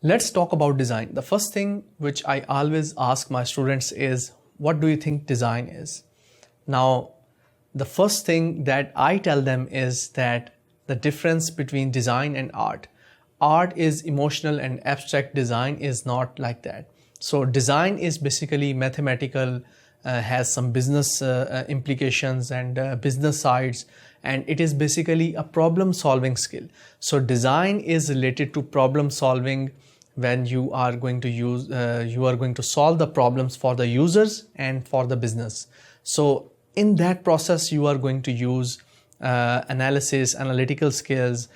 Let's talk about design. The first thing which I always ask my students is, what do you think design is? Now, the first thing that I tell them is that the difference between design and art. Art is emotional and abstract, design is not like that. So design is basically mathematical, has some business implications and business sides, and it is basically a problem solving skill. So design is related to problem solving when you are going to solve the problems for the users and for the business. So in that process you are going to use analysis, analytical skills,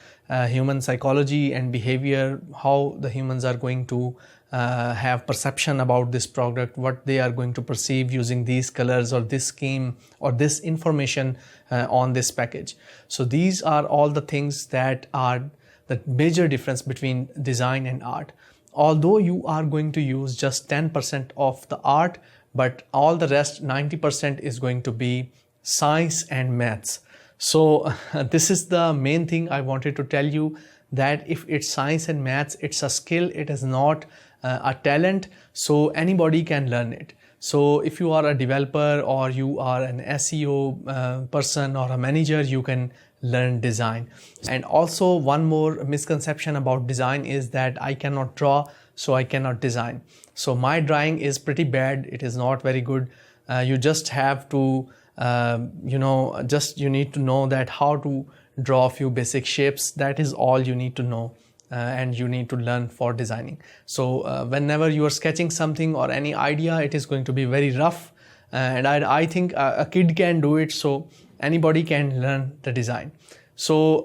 human psychology and behavior, how the humans are going to have perception about this product, what they are going to perceive using these colors or this scheme or this information on this package. So these are all the things that are the major difference between design and art. Although you are going to use just 10% of the art, but all the rest 90% is going to be science and maths. So this is the main thing I wanted to tell you, that if it's science and maths, it's a skill, it is not a talent, so anybody can learn it. So if you are a developer or you are an SEO person or a manager, you can learn design. And also one more misconception about design is that I cannot draw, so I cannot design. So my drawing is pretty bad, it is not very good. You just have to you need to know that how to draw a few basic shapes. That is all you need to know, and you need to learn for designing. So whenever you are sketching something or any idea, it is going to be very rough, and I think a kid can do it, so anybody can learn the design. So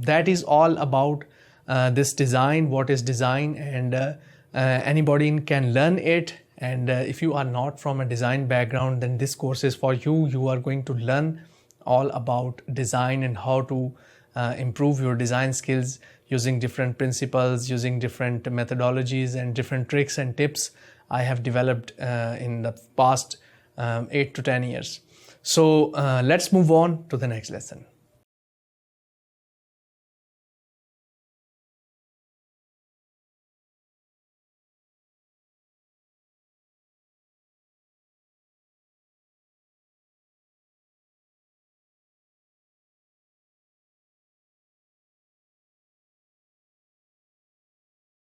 that is all about this design, what is design, and anybody can learn it. And if you are not from a design background, then this course is for you. You are going to learn all about design and how to improve your design skills using different principles, using different methodologies and different tricks and tips I have developed in the past 8 to 10 years. So let's move on to the next lesson.